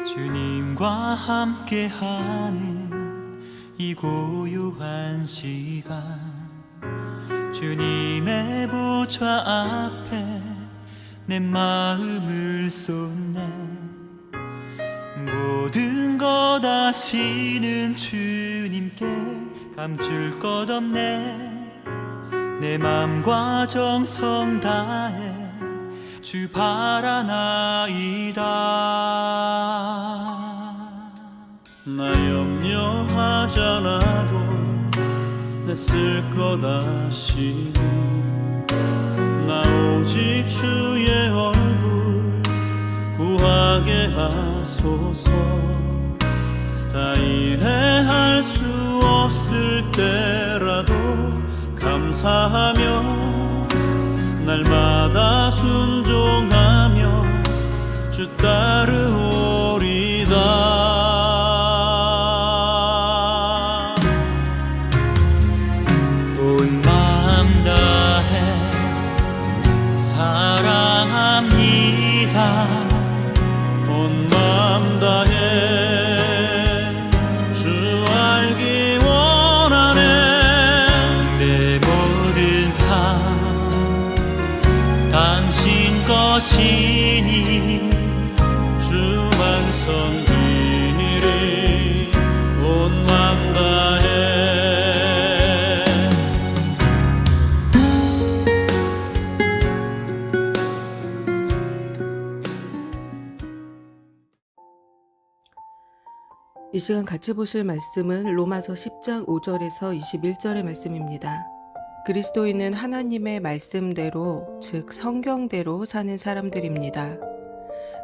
주님과 함께하는 이 고요한 시간, 주님의 보좌 앞에 내 마음을 쏟네. 모든 것 아시는 주님께 감출 것 없네. 내 맘과 정성 다해 주 바라나이다. 나 염려하지 않아도 내 쓸 것 아시니 나 오직 주의 얼굴 구하게 하소서. 다 이해할 수 없을 때라도 감사하며 날마다 순종하며 주 따르오리다. 온 마음 다해 사랑합니다. 온 마음 다해 주 알기 원하네. 내 모든 삶 당신 것이니 주만 섬기리. 온 마음 다해. 이 시간 같이 보실 말씀은 로마서 10장 5절에서 21절의 말씀입니다. 그리스도인은 하나님의 말씀대로, 즉 성경대로 사는 사람들입니다.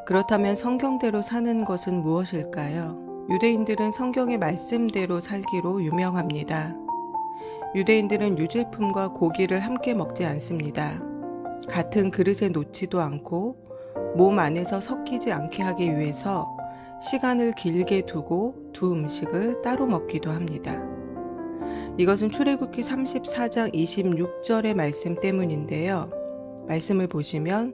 그렇다면 성경대로 사는 것은 무엇일까요? 유대인들은 성경의 말씀대로 살기로 유명합니다. 유대인들은 유제품과 고기를 함께 먹지 않습니다. 같은 그릇에 놓지도 않고 몸 안에서 섞이지 않게 하기 위해서 시간을 길게 두고 두 음식을 따로 먹기도 합니다. 이것은 출애굽기 34장 26절의 말씀 때문인데요. 말씀을 보시면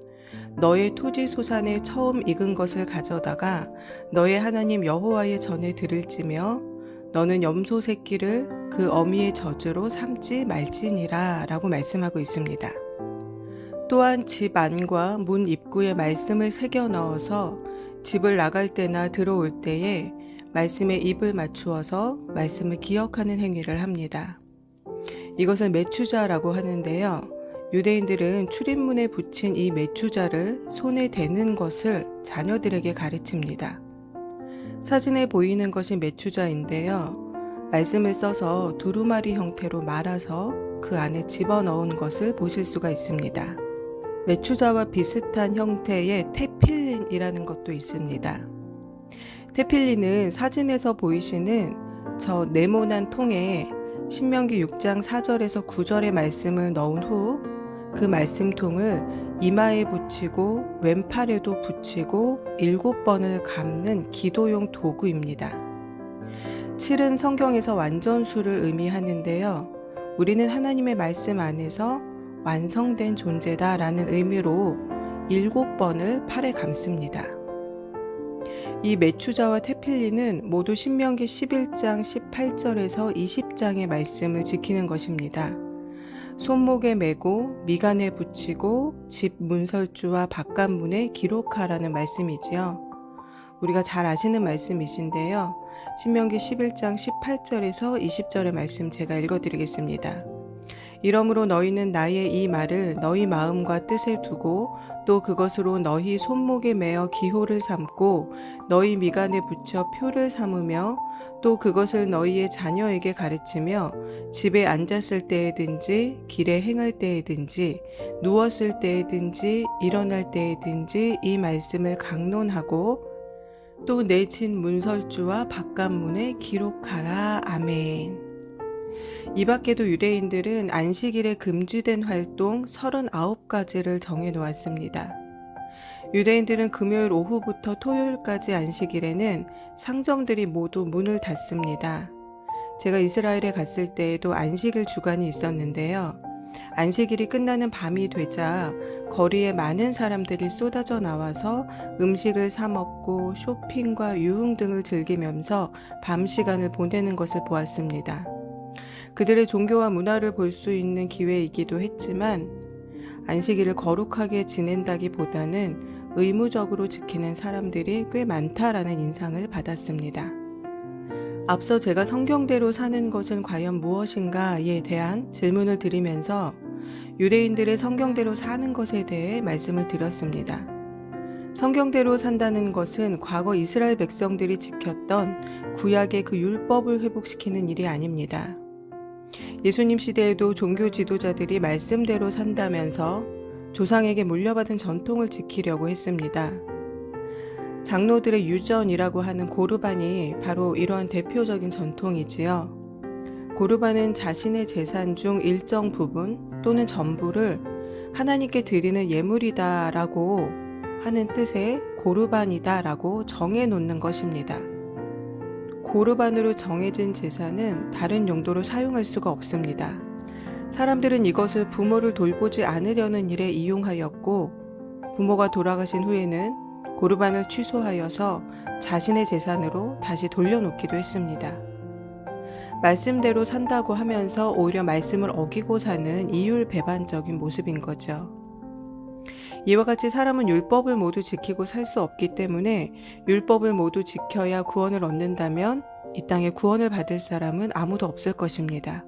너의 토지 소산에 처음 익은 것을 가져다가 너의 하나님 여호와의 전에 드릴지며 너는 염소 새끼를 그 어미의 젖으로 삼지 말지니라 라고 말씀하고 있습니다. 또한 집 안과 문 입구에 말씀을 새겨 넣어서 집을 나갈 때나 들어올 때에 말씀에 입을 맞추어서 말씀을 기억하는 행위를 합니다. 이것을 매추자라고 하는데요. 유대인들은 출입문에 붙인 이 매추자를 손에 대는 것을 자녀들에게 가르칩니다. 사진에 보이는 것이 매추자인데요. 말씀을 써서 두루마리 형태로 말아서 그 안에 집어넣은 것을 보실 수가 있습니다. 매추자와 비슷한 형태의 테필린이라는 것도 있습니다. 테필린은 사진에서 보이시는 저 네모난 통에 신명기 6장 4절에서 9절의 말씀을 넣은 후 그 말씀통을 이마에 붙이고 왼팔에도 붙이고 7번을 감는 기도용 도구입니다. 7은 성경에서 완전수를 의미하는데요. 우리는 하나님의 말씀 안에서 완성된 존재다라는 의미로 7번을 팔에 감습니다. 이 매추자와 테필리는 모두 신명기 11장 18절에서 20장의 말씀을 지키는 것입니다. 손목에 메고 미간에 붙이고 집 문설주와 바깥문에 기록하라는 말씀이지요. 우리가 잘 아시는 말씀이신데요. 신명기 11장 18절에서 20절의 말씀 제가 읽어드리겠습니다. 이러므로 너희는 나의 이 말을 너희 마음과 뜻에 두고 또 그것으로 너희 손목에 매어 기호를 삼고 너희 미간에 붙여 표를 삼으며 또 그것을 너희의 자녀에게 가르치며 집에 앉았을 때에든지 길에 행할 때에든지 누웠을 때에든지 일어날 때에든지 이 말씀을 강론하고 또 내 집 문설주와 바깥문에 기록하라. 아멘. 이 밖에도 유대인들은 안식일에 금지된 활동 39가지를 정해 놓았습니다. 유대인들은 금요일 오후부터 토요일까지 안식일에는 상점들이 모두 문을 닫습니다. 제가 이스라엘에 갔을 때에도 안식일 주간이 있었는데요. 안식일이 끝나는 밤이 되자 거리에 많은 사람들이 쏟아져 나와서 음식을 사 먹고 쇼핑과 유흥 등을 즐기면서 밤 시간을 보내는 것을 보았습니다. 그들의 종교와 문화를 볼 수 있는 기회이기도 했지만 안식일을 거룩하게 지낸다기보다는 의무적으로 지키는 사람들이 꽤 많다라는 인상을 받았습니다. 앞서 제가 성경대로 사는 것은 과연 무엇인가에 대한 질문을 드리면서 유대인들의 성경대로 사는 것에 대해 말씀을 드렸습니다. 성경대로 산다는 것은 과거 이스라엘 백성들이 지켰던 구약의 그 율법을 회복시키는 일이 아닙니다. 예수님 시대에도 종교 지도자들이 말씀대로 산다면서 조상에게 물려받은 전통을 지키려고 했습니다. 장로들의 유전이라고 하는 고르반이 바로 이러한 대표적인 전통이지요. 고르반은 자신의 재산 중 일정 부분 또는 전부를 하나님께 드리는 예물이다라고 하는 뜻의 고르반이다라고 정해놓는 것입니다. 고르반으로 정해진 재산은 다른 용도로 사용할 수가 없습니다. 사람들은 이것을 부모를 돌보지 않으려는 일에 이용하였고 부모가 돌아가신 후에는 고르반을 취소하여서 자신의 재산으로 다시 돌려놓기도 했습니다. 말씀대로 산다고 하면서 오히려 말씀을 어기고 사는 이율배반적인 모습인 거죠. 이와 같이 사람은 율법을 모두 지키고 살 수 없기 때문에 율법을 모두 지켜야 구원을 얻는다면 이 땅에 구원을 받을 사람은 아무도 없을 것입니다.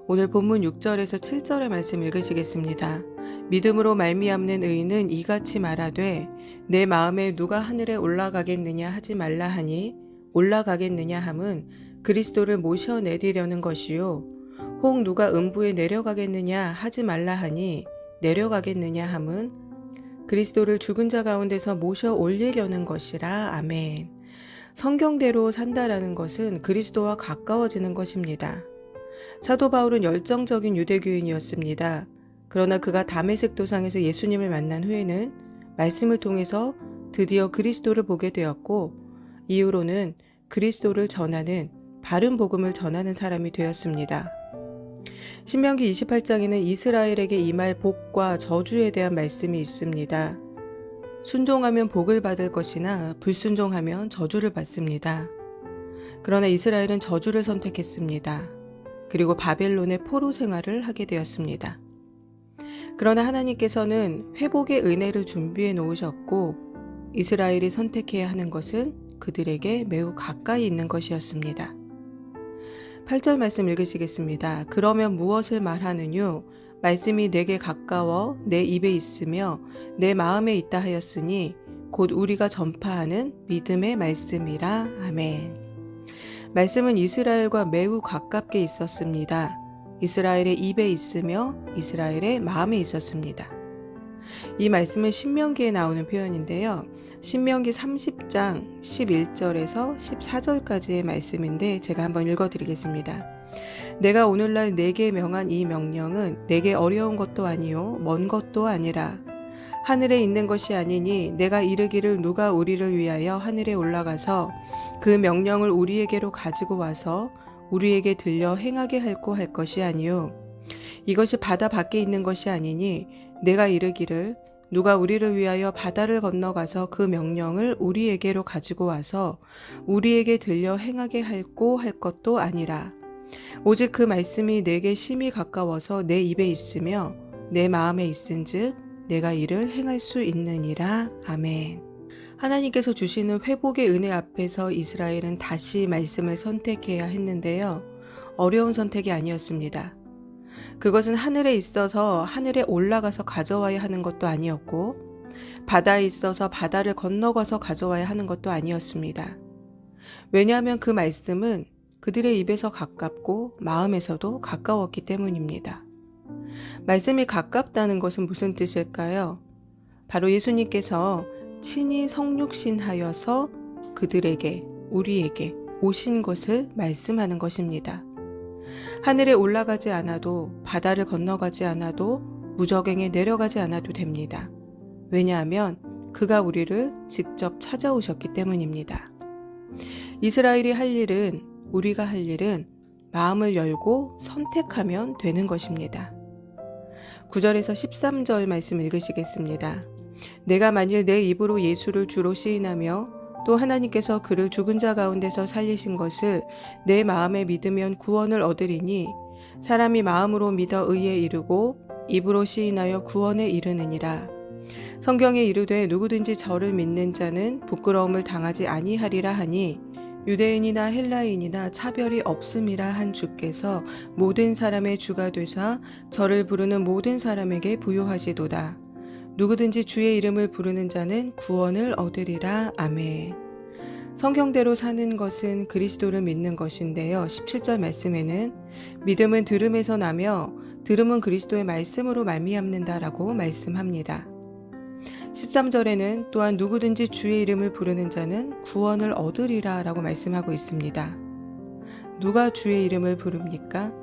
오늘 본문 6절에서 7절의 말씀 읽으시겠습니다. 믿음으로 말미암는 의인은 이같이 말하되 내 마음에 누가 하늘에 올라가겠느냐 하지 말라 하니 올라가겠느냐 함은 그리스도를 모셔내리려는 것이요 혹 누가 음부에 내려가겠느냐 하지 말라 하니 내려가겠느냐 함은 그리스도를 죽은 자 가운데서 모셔 올리려는 것이라. 아멘. 성경대로 산다라는 것은 그리스도와 가까워지는 것입니다. 사도 바울은 열정적인 유대교인이었습니다. 그러나 그가 다메섹 도상에서 예수님을 만난 후에는 말씀을 통해서 드디어 그리스도를 보게 되었고 이후로는 그리스도를 전하는 바른 복음을 전하는 사람이 되었습니다. 신명기 28장에는 이스라엘에게 임할 복과 저주에 대한 말씀이 있습니다. 순종하면 복을 받을 것이나 불순종하면 저주를 받습니다. 그러나 이스라엘은 저주를 선택했습니다. 그리고 바벨론의 포로 생활을 하게 되었습니다. 그러나 하나님께서는 회복의 은혜를 준비해 놓으셨고 이스라엘이 선택해야 하는 것은 그들에게 매우 가까이 있는 것이었습니다. 8절 말씀 읽으시겠습니다. 그러면 무엇을 말하느뇨? 말씀이 내게 가까워 내 입에 있으며 내 마음에 있다 하였으니 곧 우리가 전파하는 믿음의 말씀이라. 아멘. 말씀은 이스라엘과 매우 가깝게 있었습니다. 이스라엘의 입에 있으며 이스라엘의 마음에 있었습니다. 이 말씀은 신명기에 나오는 표현인데요. 신명기 30장 11절에서 14절까지의 말씀인데 제가 한번 읽어드리겠습니다. 내가 오늘날 내게 명한 이 명령은 내게 어려운 것도 아니요 먼 것도 아니라 하늘에 있는 것이 아니니 내가 이르기를 누가 우리를 위하여 하늘에 올라가서 그 명령을 우리에게로 가지고 와서 우리에게 들려 행하게 할고 할 것이 아니요 이것이 바다 밖에 있는 것이 아니니 내가 이르기를 누가 우리를 위하여 바다를 건너가서 그 명령을 우리에게로 가지고 와서 우리에게 들려 행하게 할고 할 것도 아니라 오직 그 말씀이 내게 심히 가까워서 내 입에 있으며 내 마음에 있은즉 내가 이를 행할 수 있느니라. 아멘. 하나님께서 주시는 회복의 은혜 앞에서 이스라엘은 다시 말씀을 선택해야 했는데요. 어려운 선택이 아니었습니다. 그것은 하늘에 있어서 하늘에 올라가서 가져와야 하는 것도 아니었고 바다에 있어서 바다를 건너가서 가져와야 하는 것도 아니었습니다. 왜냐하면 그 말씀은 그들의 입에서 가깝고 마음에서도 가까웠기 때문입니다. 말씀이 가깝다는 것은 무슨 뜻일까요? 바로 예수님께서 친히 성육신하여서 그들에게, 우리에게 오신 것을 말씀하는 것입니다. 하늘에 올라가지 않아도 바다를 건너가지 않아도 무저갱에 내려가지 않아도 됩니다. 왜냐하면 그가 우리를 직접 찾아오셨기 때문입니다. 이스라엘이 할 일은, 우리가 할 일은 마음을 열고 선택하면 되는 것입니다. 9절에서 13절 말씀 읽으시겠습니다. 내가 만일 내 입으로 예수를 주로 시인하며 또 하나님께서 그를 죽은 자 가운데서 살리신 것을 내 마음에 믿으면 구원을 얻으리니 사람이 마음으로 믿어 의에 이르고 입으로 시인하여 구원에 이르느니라. 성경에 이르되 누구든지 저를 믿는 자는 부끄러움을 당하지 아니하리라 하니 유대인이나 헬라인이나 차별이 없음이라 한 주께서 모든 사람의 주가 되사 저를 부르는 모든 사람에게 부요하시도다. 누구든지 주의 이름을 부르는 자는 구원을 얻으리라. 아멘. 성경대로 사는 것은 그리스도를 믿는 것인데요. 17절 말씀에는 믿음은 들음에서 나며 들음은 그리스도의 말씀으로 말미암는다라고 말씀합니다. 13절에는 또한 누구든지 주의 이름을 부르는 자는 구원을 얻으리라 라고 말씀하고 있습니다. 누가 주의 이름을 부릅니까?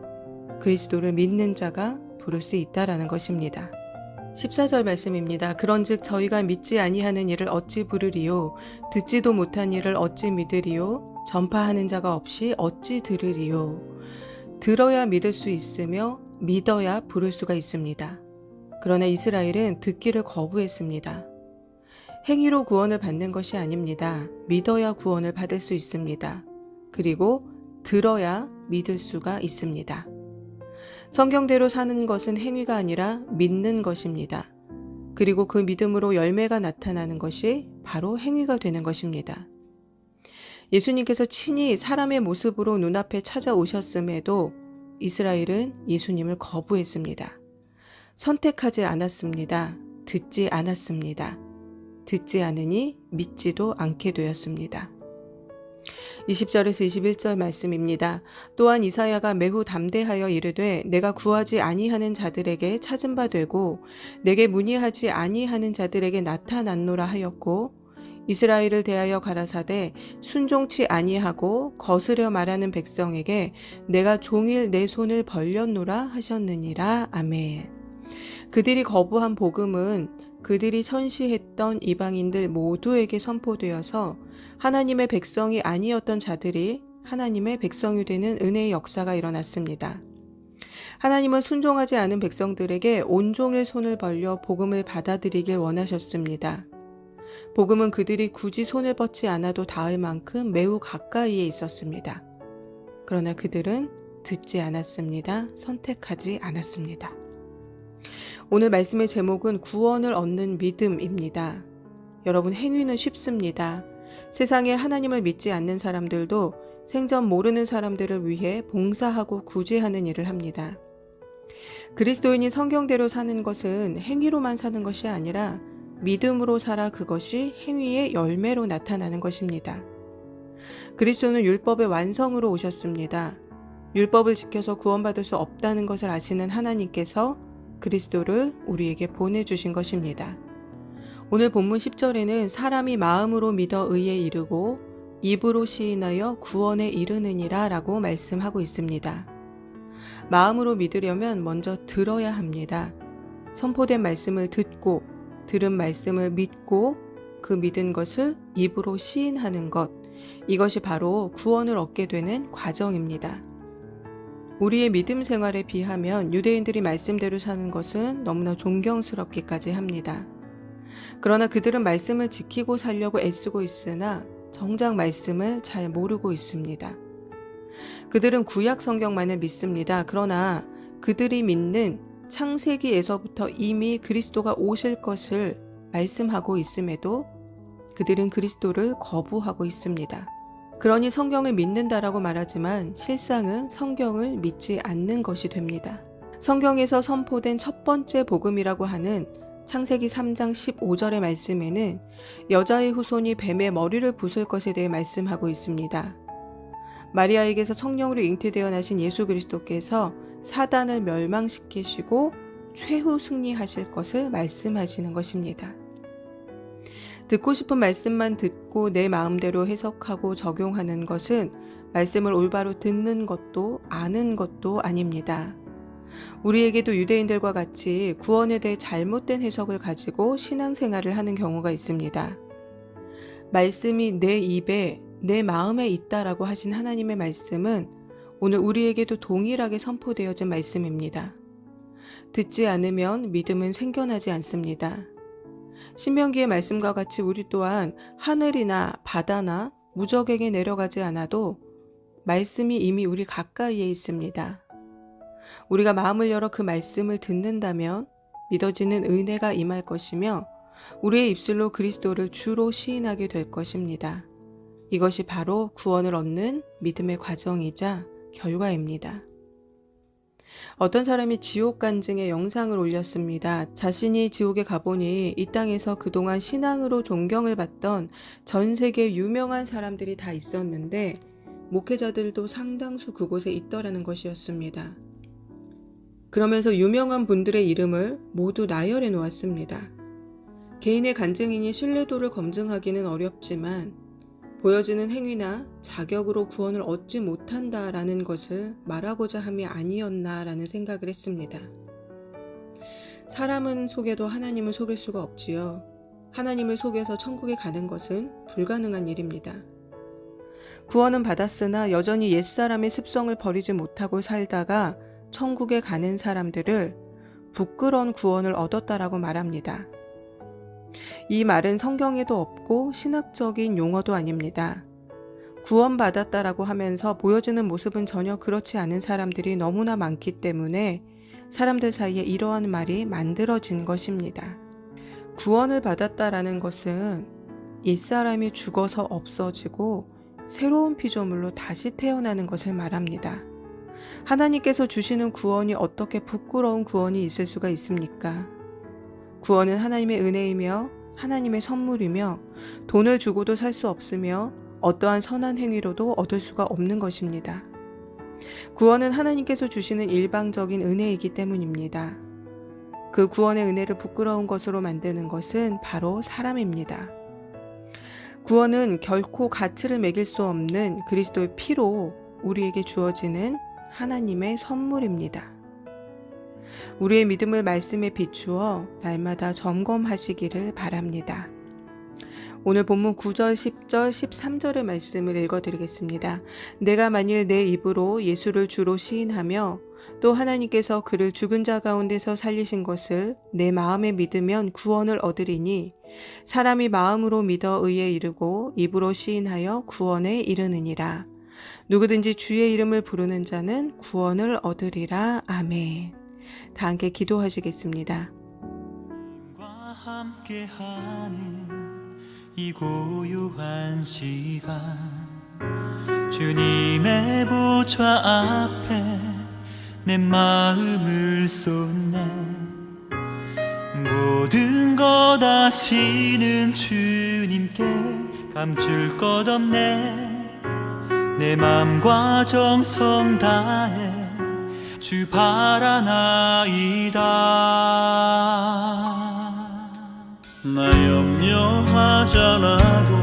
그리스도를 믿는 자가 부를 수 있다라는 것입니다. 14절 말씀입니다. 그런즉 저희가 믿지 아니하는 일을 어찌 부르리요? 듣지도 못한 일을 어찌 믿으리요? 전파하는 자가 없이 어찌 들으리요? 들어야 믿을 수 있으며 믿어야 부를 수가 있습니다. 그러나 이스라엘은 듣기를 거부했습니다. 행위로 구원을 받는 것이 아닙니다. 믿어야 구원을 받을 수 있습니다. 그리고 들어야 믿을 수가 있습니다. 성경대로 사는 것은 행위가 아니라 믿는 것입니다. 그리고 그 믿음으로 열매가 나타나는 것이 바로 행위가 되는 것입니다. 예수님께서 친히 사람의 모습으로 눈앞에 찾아오셨음에도 이스라엘은 예수님을 거부했습니다. 선택하지 않았습니다. 듣지 않았습니다. 듣지 않으니 믿지도 않게 되었습니다. 20절에서 21절 말씀입니다. 또한 이사야가 매우 담대하여 이르되 내가 구하지 아니하는 자들에게 찾은 바 되고 내게 문의하지 아니하는 자들에게 나타났노라 하였고 이스라엘을 대하여 가라사대 순종치 아니하고 거스려 말하는 백성에게 내가 종일 내 손을 벌렸노라 하셨느니라. 아멘. 그들이 거부한 복음은 그들이 선시했던 이방인들 모두에게 선포되어서 하나님의 백성이 아니었던 자들이 하나님의 백성이 되는 은혜의 역사가 일어났습니다. 하나님은 순종하지 않은 백성들에게 온종일 손을 벌려 복음을 받아들이길 원하셨습니다. 복음은 그들이 굳이 손을 뻗지 않아도 닿을 만큼 매우 가까이에 있었습니다. 그러나 그들은 듣지 않았습니다. 선택하지 않았습니다. 오늘 말씀의 제목은 구원을 얻는 믿음입니다. 여러분, 행위는 쉽습니다. 세상에 하나님을 믿지 않는 사람들도 생전 모르는 사람들을 위해 봉사하고 구제하는 일을 합니다. 그리스도인이 성경대로 사는 것은 행위로만 사는 것이 아니라 믿음으로 살아 그것이 행위의 열매로 나타나는 것입니다. 그리스도는 율법의 완성으로 오셨습니다. 율법을 지켜서 구원받을 수 없다는 것을 아시는 하나님께서 그리스도를 우리에게 보내주신 것입니다. 오늘 본문 10절에는 사람이 마음으로 믿어 의에 이르고 입으로 시인하여 구원에 이르느니라 라고 말씀하고 있습니다. 마음으로 믿으려면 먼저 들어야 합니다. 선포된 말씀을 듣고 들은 말씀을 믿고 그 믿은 것을 입으로 시인하는 것, 이것이 바로 구원을 얻게 되는 과정입니다. 우리의 믿음 생활에 비하면 유대인들이 말씀대로 사는 것은 너무나 존경스럽기까지 합니다. 그러나 그들은 말씀을 지키고 살려고 애쓰고 있으나 정작 말씀을 잘 모르고 있습니다. 그들은 구약 성경만을 믿습니다. 그러나 그들이 믿는 창세기에서부터 이미 그리스도가 오실 것을 말씀하고 있음에도 그들은 그리스도를 거부하고 있습니다. 그러니 성경을 믿는다라고 말하지만 실상은 성경을 믿지 않는 것이 됩니다. 성경에서 선포된 첫 번째 복음이라고 하는 창세기 3장 15절의 말씀에는 여자의 후손이 뱀의 머리를 부술 것에 대해 말씀하고 있습니다. 마리아에게서 성령으로 잉태되어 나신 예수 그리스도께서 사단을 멸망시키시고 최후 승리하실 것을 말씀하시는 것입니다. 듣고 싶은 말씀만 듣고 내 마음대로 해석하고 적용하는 것은 말씀을 올바로 듣는 것도 아는 것도 아닙니다. 우리에게도 유대인들과 같이 구원에 대해 잘못된 해석을 가지고 신앙생활을 하는 경우가 있습니다. 말씀이 내 입에 내 마음에 있다라고 하신 하나님의 말씀은 오늘 우리에게도 동일하게 선포되어진 말씀입니다. 듣지 않으면 믿음은 생겨나지 않습니다. 신명기의 말씀과 같이 우리 또한 하늘이나 바다나 무적에게 내려가지 않아도 말씀이 이미 우리 가까이에 있습니다. 우리가 마음을 열어 그 말씀을 듣는다면 믿어지는 은혜가 임할 것이며 우리의 입술로 그리스도를 주로 시인하게 될 것입니다. 이것이 바로 구원을 얻는 믿음의 과정이자 결과입니다. 어떤 사람이 지옥 간증의 영상을 올렸습니다. 자신이 지옥에 가보니 이 땅에서 그동안 신앙으로 존경을 받던 전 세계 유명한 사람들이 다 있었는데 목회자들도 상당수 그곳에 있더라는 것이었습니다. 그러면서 유명한 분들의 이름을 모두 나열해 놓았습니다. 개인의 간증이니 신뢰도를 검증하기는 어렵지만 보여지는 행위나 자격으로 구원을 얻지 못한다라는 것을 말하고자 함이 아니었나라는 생각을 했습니다. 사람은 속여도 하나님을 속일 수가 없지요. 하나님을 속여서 천국에 가는 것은 불가능한 일입니다. 구원은 받았으나 여전히 옛사람의 습성을 버리지 못하고 살다가 천국에 가는 사람들을 부끄러운 구원을 얻었다라고 말합니다. 이 말은 성경에도 없고 신학적인 용어도 아닙니다. 구원받았다라고 하면서 보여주는 모습은 전혀 그렇지 않은 사람들이 너무나 많기 때문에 사람들 사이에 이러한 말이 만들어진 것입니다. 구원을 받았다라는 것은 옛사람이 죽어서 없어지고 새로운 피조물로 다시 태어나는 것을 말합니다. 하나님께서 주시는 구원이 어떻게 부끄러운 구원이 있을 수가 있습니까? 구원은 하나님의 은혜이며 하나님의 선물이며 돈을 주고도 살 수 없으며 어떠한 선한 행위로도 얻을 수가 없는 것입니다. 구원은 하나님께서 주시는 일방적인 은혜이기 때문입니다. 그 구원의 은혜를 부끄러운 것으로 만드는 것은 바로 사람입니다. 구원은 결코 가치를 매길 수 없는 그리스도의 피로 우리에게 주어지는 하나님의 선물입니다. 우리의 믿음을 말씀에 비추어 날마다 점검하시기를 바랍니다. 오늘 본문 9절, 10절, 13절의 말씀을 읽어드리겠습니다. 내가 만일 내 입으로 예수를 주로 시인하며 또 하나님께서 그를 죽은 자 가운데서 살리신 것을 내 마음에 믿으면 구원을 얻으리니 사람이 마음으로 믿어 의에 이르고 입으로 시인하여 구원에 이르느니라. 누구든지 주의 이름을 부르는 자는 구원을 얻으리라. 아멘. 다 함께 기도하시겠습니다. 과 함께하는 이 고요한 시간 주님의 보좌 앞에 내 마음을 쏟네 모든 것 아시는 주님께 감출 것 없네 내 맘과 정성 다해 주 바라나이다 나 염려하지 않아도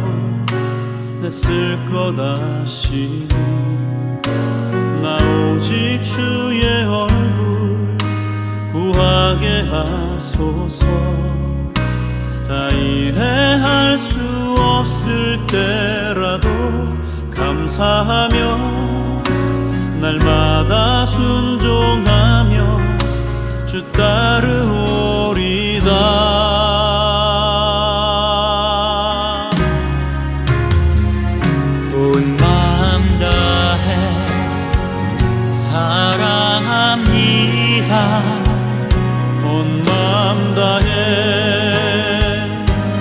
내 쓸 것 아시니 나 오직 주의 얼굴 구하게 하소서 다 이해할 수 없을 때라도 감사하며 날마다 순종하며 주 따르오리다 온 마음 다해 사랑합니다 온 마음 다해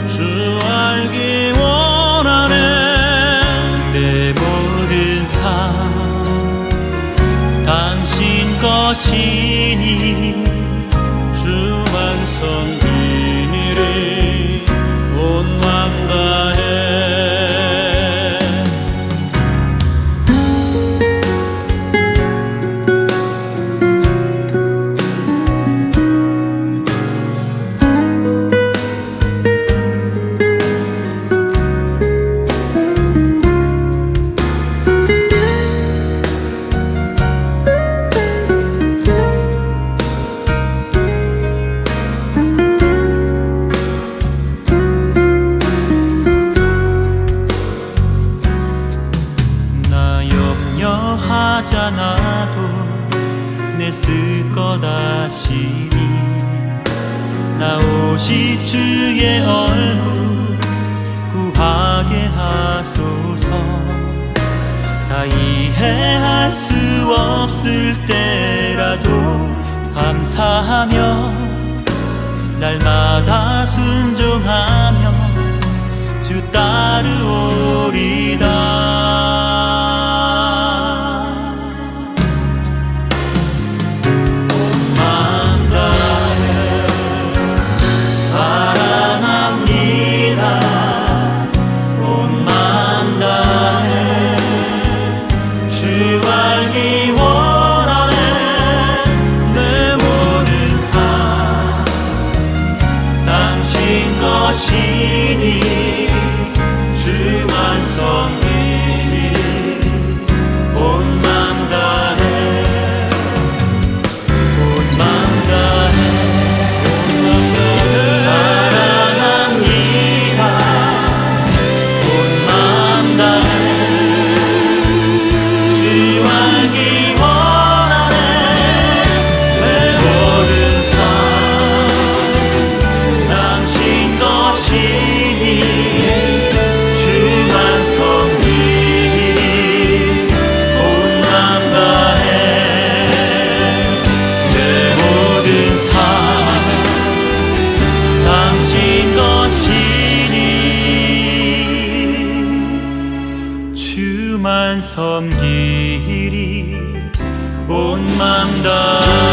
주 알기 원하네 내 모든 삶 당신 것이니 주만 섬기리 온 맘 다해 오직 주의 얼굴 구하게 하소서. 다 이해할 수 없을 때라도 감사하며 날마다 순종하며 주 따르오리다. 것이니 주만 섬기리 온 맘 다해 온 맘 다해 사랑합니다 온 맘 다해 주 알기 원하네 내 모든 삶 당신 것이니 주만 섬기리 온 맘 다해 내 모든 삶 당신 것이니 주만 섬기리 온 맘 다해